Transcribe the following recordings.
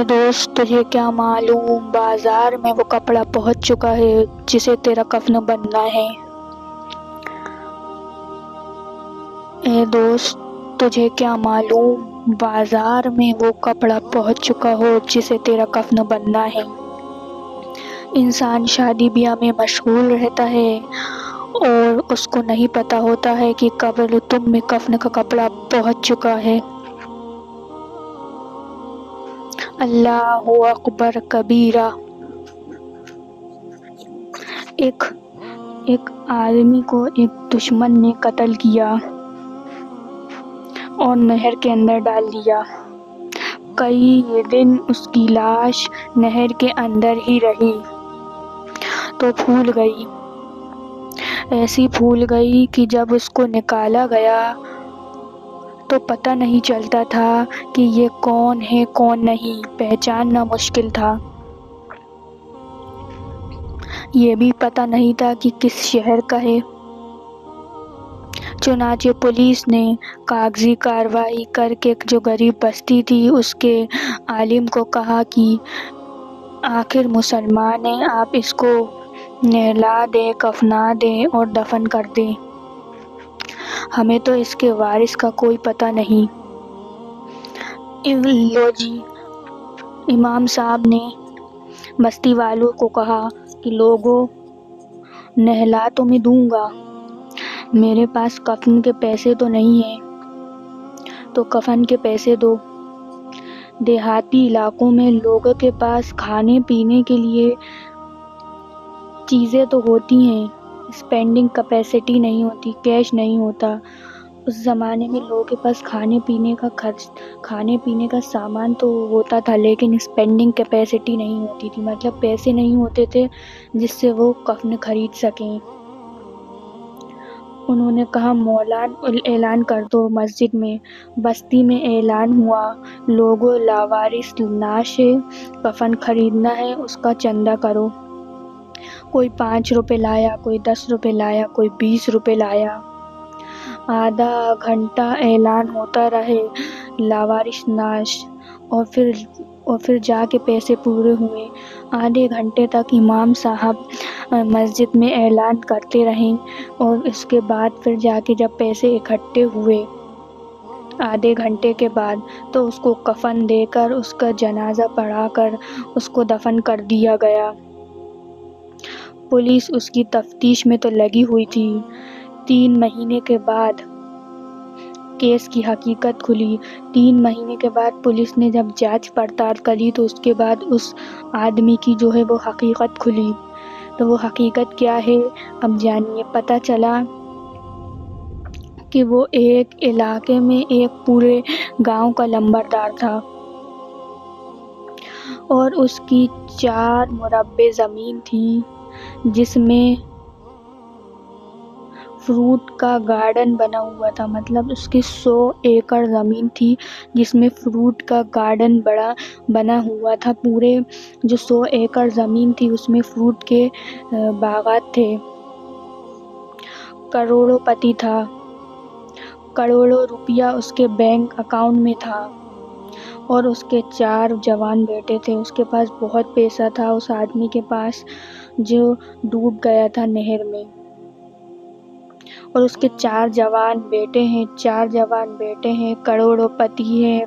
دوست تجھے کیا معلوم بازار میں وہ کپڑا پہنچ چکا ہے جسے تیرا کفن بننا ہے۔ اے دوست تجھے کیا معلوم بازار میں وہ کپڑا پہنچ چکا ہو جسے تیرا کفن بننا ہے۔ انسان شادی بیاہ میں مشغول رہتا ہے اور اس کو نہیں پتا ہوتا ہے کہ قبر تم میں کفن کا کپڑا پہنچ چکا ہے۔ اللہ اکبر کبیرہ۔ ایک آدمی کو ایک دشمن نے قتل کیا اور نہر کے اندر ڈال دیا۔ کئی دن اس کی لاش نہر کے اندر ہی رہی تو پھول گئی، ایسی پھول گئی کہ جب اس کو نکالا گیا تو پتہ نہیں چلتا تھا کہ یہ کون ہے کون نہیں، پہچاننا مشکل تھا۔ یہ بھی پتہ نہیں تھا کہ کس شہر کا ہے۔ چنانچہ پولیس نے کاغذی کارروائی کر کے جو غریب بستی تھی اس کے عالم کو کہا کہ آخر مسلمان ہے، آپ اس کو نہلا دیں، کفنا دیں اور دفن کر دیں، ہمیں تو اس کے وارث کا کوئی پتہ نہیں۔ لو جی، امام صاحب نے بستی والوں کو کہا کہ لوگوں، نہلا تو میں دوں گا، میرے پاس کفن کے پیسے تو نہیں ہیں، تو کفن کے پیسے دو۔ دیہاتی علاقوں میں لوگوں کے پاس کھانے پینے کے لیے چیزیں تو ہوتی ہیں، اسپینڈنگ کیپیسٹی نہیں ہوتی، کیش نہیں ہوتا۔ اس زمانے میں لوگوں کے پاس کھانے پینے کا سامان تو ہوتا تھا لیکن اسپینڈنگ کیپیسٹی نہیں ہوتی تھی، مطلب پیسے نہیں ہوتے تھے جس سے وہ کفن خرید سکیں۔ انہوں نے کہا مولان اعلان کر دو مسجد میں۔ بستی میں اعلان ہوا، لوگوں، لاوارث لاش ہے، کفن خریدنا ہے، اس کا چندہ کرو۔ کوئی 5 روپے لایا، کوئی 10 روپے لایا، کوئی 20 روپے لایا۔ آدھا گھنٹہ اعلان ہوتا رہے لاوارث لاش، اور پھر جا کے پیسے پورے ہوئے۔ آدھے گھنٹے تک امام صاحب مسجد میں اعلان کرتے رہے اور اس کے بعد پھر جا کے جب پیسے اکٹھے ہوئے آدھے گھنٹے کے بعد تو اس کو کفن دے کر اس کا جنازہ پڑھا کر اس کو دفن کر دیا گیا۔ پولیس اس کی تفتیش میں تو لگی ہوئی تھی۔ 3 مہینے کے بعد کیس کی حقیقت کھلی۔ 3 مہینے کے بعد پولیس نے جب جانچ پڑتال کری تو اس کے بعد اس آدمی کی جو ہے وہ حقیقت کھلی۔ تو وہ حقیقت کیا ہے اب جانیے۔ پتہ چلا کہ وہ ایک علاقے میں ایک پورے گاؤں کا لمبردار تھا اور اس کی 4 مربع زمین تھی جس میں فروٹ کا گارڈن بنا ہوا تھا، مطلب اس کی 100 ایکڑ زمین تھی جس میں فروٹ کا گارڈن بڑا بنا ہوا تھا۔ پورے جو 100 ایکڑ زمین تھی اس میں فروٹ کے باغات تھے۔ کروڑوں پتی تھا، کروڑوں روپیہ اس کے بینک اکاؤنٹ میں تھا اور اس کے 4 جوان بیٹے تھے۔ اس کے پاس بہت پیسہ تھا اس آدمی کے پاس جو ڈوب گیا تھا نہر میں، اور اس کے 4 جوان بیٹے ہیں، کروڑوں پتی ہے،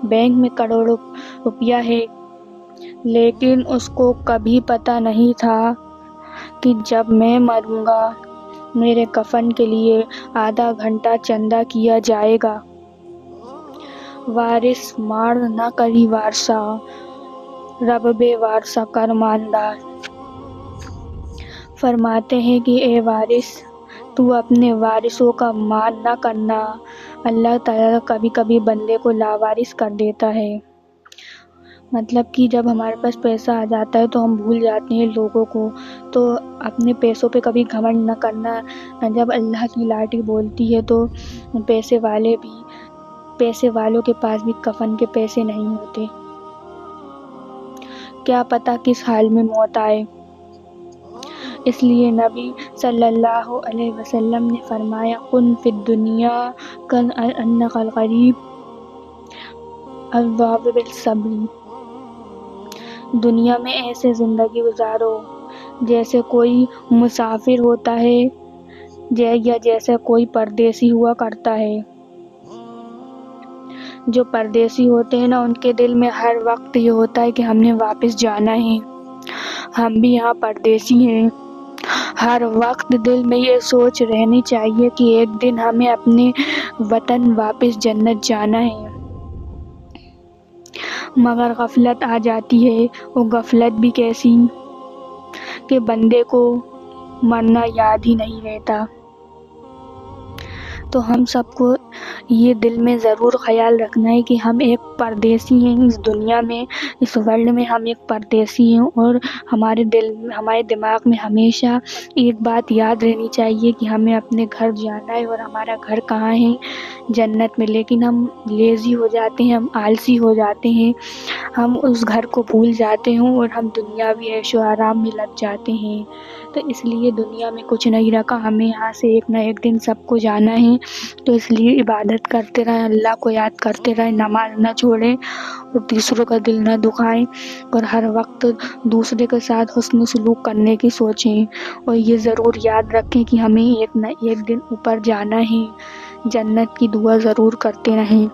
بینک میں کروڑوں روپیہ ہے، لیکن اس کو کبھی پتہ نہیں تھا کہ جب میں مروں گا میرے کفن کے لیے آدھا گھنٹہ چندہ کیا جائے گا۔ وارث مار نہ کری وارثا، رب بے وارثہ کر مالدار۔ فرماتے ہیں کہ اے وارث، تو اپنے وارثوں کا مال نہ کرنا، اللہ تعالیٰ کبھی کبھی بندے کو لاوارث کر دیتا ہے۔ مطلب کہ جب ہمارے پاس پیسہ آ جاتا ہے تو ہم بھول جاتے ہیں لوگوں کو، تو اپنے پیسوں پہ کبھی گھمنڈ نہ کرنا۔ جب اللہ کی لاٹھی بولتی ہے تو پیسے والوں کے پاس بھی کفن کے پیسے نہیں ہوتے، کیا پتہ کس حال میں موت آئے۔ اس لیے نبی صلی اللہ علیہ وسلم نے فرمایا کن فی الدنیا کأنک الغریب الراضی بالصبر۔ دنیا میں ایسے زندگی گزارو جیسے کوئی مسافر ہوتا ہے یا جیسے کوئی پردیسی ہوا کرتا ہے۔ جو پردیسی ہوتے ہیں نا، ان کے دل میں ہر وقت یہ ہوتا ہے کہ ہم نے واپس جانا ہے۔ ہم بھی یہاں پردیسی ہیں، ہر وقت دل میں یہ سوچ رہنی چاہیے کہ ایک دن ہمیں اپنے وطن واپس جنت جانا ہے۔ مگر غفلت آ جاتی ہے، وہ غفلت بھی کیسی کہ بندے کو مرنا یاد ہی نہیں رہتا۔ تو ہم سب کو یہ دل میں ضرور خیال رکھنا ہے کہ ہم ایک پردیسی ہیں اس دنیا میں، اس ورلڈ میں ہم ایک پردیسی ہیں، اور ہمارے دماغ میں ہمیشہ ایک بات یاد رہنی چاہیے کہ ہمیں اپنے گھر جانا ہے، اور ہمارا گھر کہاں ہے؟ جنت میں۔ لیکن ہم لیزی ہو جاتے ہیں، ہم آلسی ہو جاتے ہیں، ہم اس گھر کو بھول جاتے ہیں اور ہم دنیاوی عیش و آرام میں لگ جاتے ہیں۔ تو اس لیے دنیا میں کچھ نہیں رکھا، ہمیں یہاں سے ایک نہ ایک دن سب کو جانا ہے۔ تو اس لیے عبادت کرتے رہیں، اللہ کو یاد کرتے رہیں، نماز نہ چھوڑیں اور دوسروں کا دل نہ دکھائیں، اور ہر وقت دوسرے کے ساتھ حسن سلوک کرنے کی سوچیں، اور یہ ضرور یاد رکھیں کہ ہمیں ایک نہ ایک دن اوپر جانا ہے۔ جنت کی دعا ضرور کرتے رہیں۔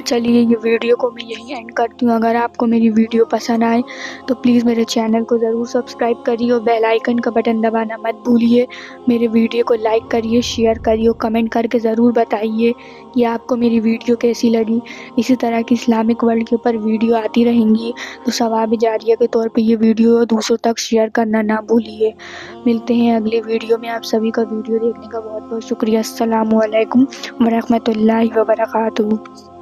چلیے یہ ویڈیو کو میں یہیں اینڈ کرتی ہوں۔ اگر آپ کو میری ویڈیو پسند آئے تو پلیز میرے چینل کو ضرور سبسکرائب کریے اور بیل آئیکن کا بٹن دبانا مت بھولیے۔ میرے ویڈیو کو لائک کریے، شیئر کریے اور کمنٹ کر کے ضرور بتائیے کہ آپ کو میری ویڈیو کیسی لگی۔ اسی طرح کی اسلامک ورلڈ کے اوپر ویڈیو آتی رہیں گی، تو ثواب جاریہ کے طور پہ یہ ویڈیو دوسروں تک شیئر کرنا نہ بھولیے۔ ملتے ہیں اگلی ویڈیو میں۔ آپ سبھی کا ویڈیو دیکھنے کا بہت بہت شکریہ۔ السلام علیکم ورحمۃ اللہ وبرکاتہ۔